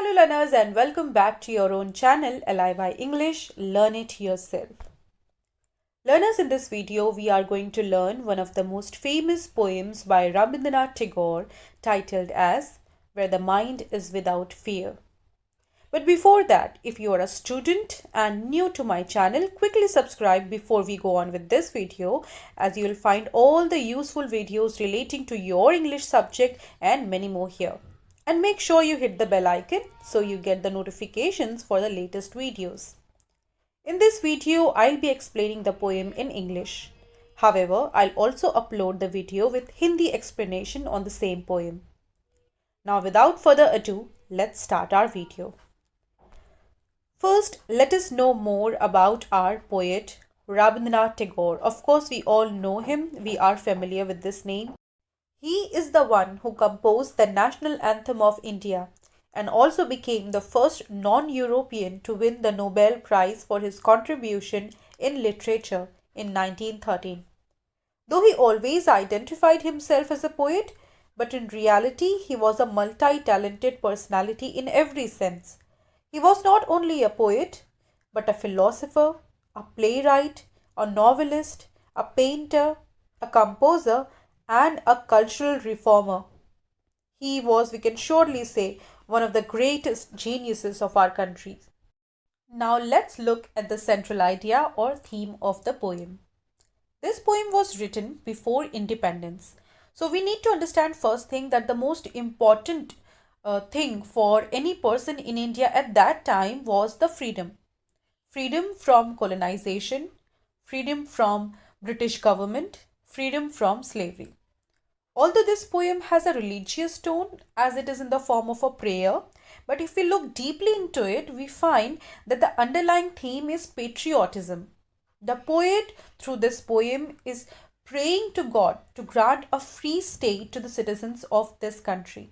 Hello learners and welcome back to your own channel LIY English, Learn It Yourself. Learners, in this video we are going to learn one of the most famous poems by Rabindranath Tagore titled as Where the Mind is Without Fear. But before that, if you are a student and new to my channel, quickly subscribe before we go on with this video, as you will find all the useful videos relating to your English subject and many more here. And make sure you hit the bell icon so you get the notifications for the latest videos. In this video, I'll be explaining the poem in English. However, I'll also upload the video with Hindi explanation on the same poem. Now, without further ado, let's start our video. First, let us know more about our poet Rabindranath Tagore. Of course, we all know him. We are familiar with this name. He is the one who composed the national anthem of India and also became the first non-European to win the Nobel Prize for his contribution in literature in 1913. Though he always identified himself as a poet, but in reality he was a multi-talented personality in every sense. He was not only a poet, but a philosopher, a playwright, a novelist, a painter, a composer, and a cultural reformer. He was, we can surely say, one of the greatest geniuses of our country. Now let's look at the central idea or theme of the poem. This poem was written before independence. So we need to understand first thing that the most important thing for any person in India at that time was the freedom. Freedom from colonization, freedom from British government, freedom from slavery. Although this poem has a religious tone as it is in the form of a prayer, but if we look deeply into it, we find that the underlying theme is patriotism. The poet through this poem is praying to God to grant a free state to the citizens of this country.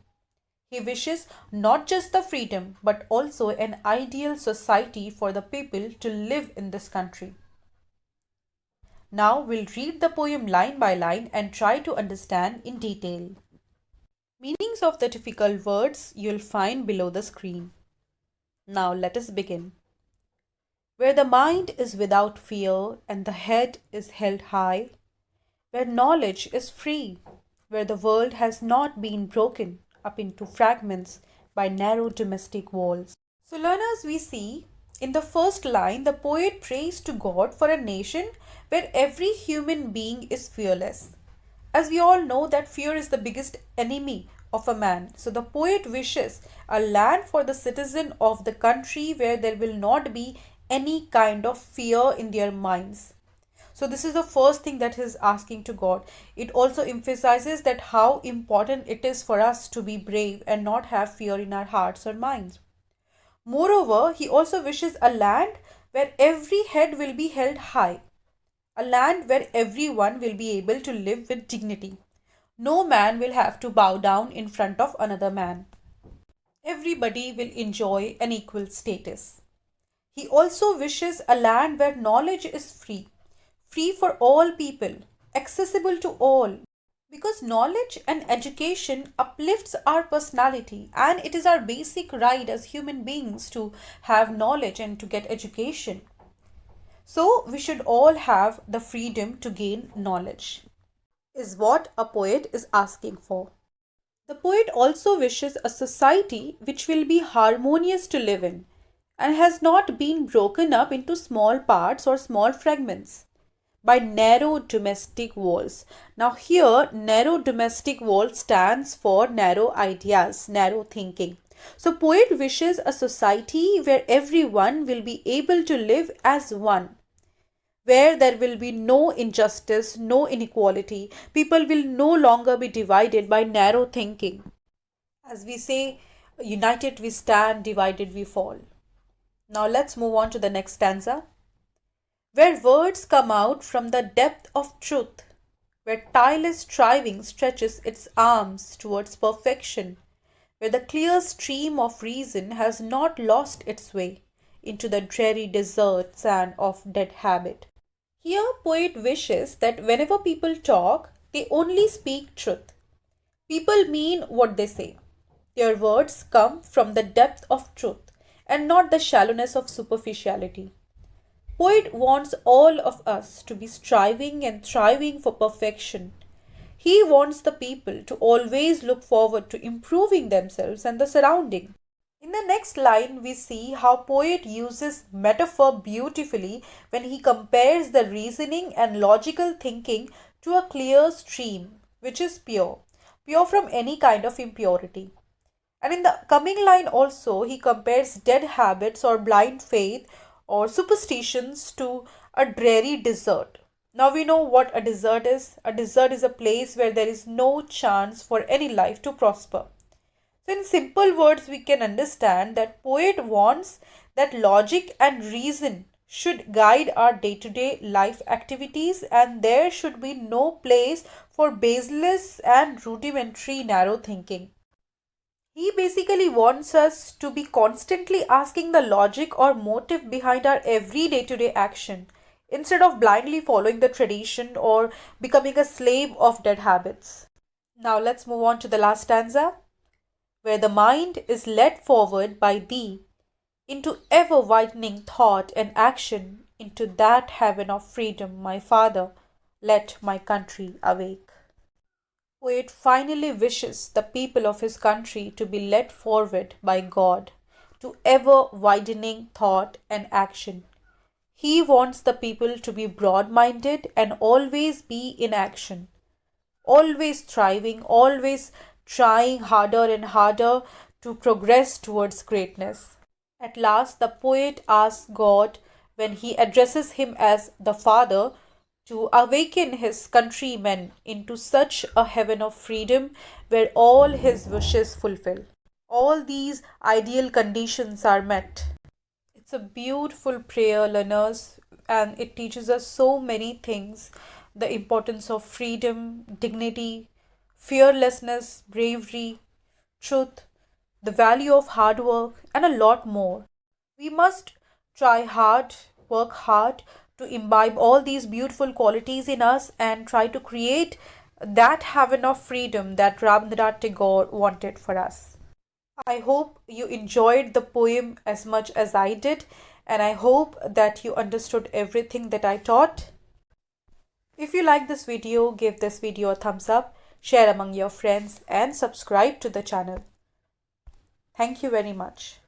He wishes not just the freedom but also an ideal society for the people to live in this country. Now we'll read the poem line by line and try to understand in detail. Meanings of the difficult words you'll find below the screen. Now let us begin. Where the mind is without fear and the head is held high, where knowledge is free, where the world has not been broken up into fragments by narrow domestic walls. So learners, we see in the first line the poet prays to God for a nation where every human being is fearless. As we all know that fear is the biggest enemy of a man. So the poet wishes a land for the citizen of the country where there will not be any kind of fear in their minds. So this is the first thing that he is asking to God. It also emphasizes that how important it is for us to be brave and not have fear in our hearts or minds. Moreover, he also wishes a land where every head will be held high. A land where everyone will be able to live with dignity. No man will have to bow down in front of another man. Everybody will enjoy an equal status. He also wishes a land where knowledge is free. Free for all people, accessible to all. Because knowledge and education uplifts our personality and it is our basic right as human beings to have knowledge and to get education. So we should all have the freedom to gain knowledge, is what a poet is asking for. The poet also wishes a society which will be harmonious to live in and has not been broken up into small parts or small fragments by narrow domestic walls. Now here, narrow domestic wall stands for narrow ideas, narrow thinking. So poet wishes a society where everyone will be able to live as one, where there will be no injustice, no inequality. People will no longer be divided by narrow thinking. As we say, united we stand, divided we fall. Now let's move on to the next stanza. Where words come out from the depth of truth, where tireless striving stretches its arms towards perfection, where the clear stream of reason has not lost its way into the dreary desert sand of dead habit. Here poet wishes that whenever people talk, they only speak truth. People mean what they say. Their words come from the depth of truth and not the shallowness of superficiality. Poet wants all of us to be striving and thriving for perfection. He wants the people to always look forward to improving themselves and the surrounding. In the next line, we see how poet uses metaphor beautifully when he compares the reasoning and logical thinking to a clear stream, which is pure from any kind of impurity. And in the coming line also, he compares dead habits or blind faith or superstitions to a dreary desert. Now we know what a desert is. A desert is a place where there is no chance for any life to prosper. So, in simple words, we can understand that poet wants that logic and reason should guide our day-to-day life activities, and there should be no place for baseless and rudimentary narrow thinking. He basically wants us to be constantly asking the logic or motive behind our every day-to-day action instead of blindly following the tradition or becoming a slave of dead habits. Now let's move on to the last stanza, where the mind is led forward by thee into ever widening thought and action into that heaven of freedom, my Father, let my country awake. Poet finally wishes the people of his country to be led forward by God to ever widening thought and action. He wants the people to be broad minded and always be in action, always thriving, always trying harder and harder to progress towards greatness. At last, the poet asks God, when he addresses him as the Father, to awaken his countrymen into such a heaven of freedom where all his wishes fulfill. All these ideal conditions are met. It's a beautiful prayer, learners, and it teaches us so many things: the importance of freedom, dignity, fearlessness, bravery, truth, the value of hard work, and a lot more. We must try hard, work hard to imbibe all these beautiful qualities in us and try to create that heaven of freedom that Rabindranath Tagore wanted for us. I hope you enjoyed the poem as much as I did, and I hope that you understood everything that I taught. If you like this video, give this video a thumbs up, share among your friends, and subscribe to the channel. Thank you very much.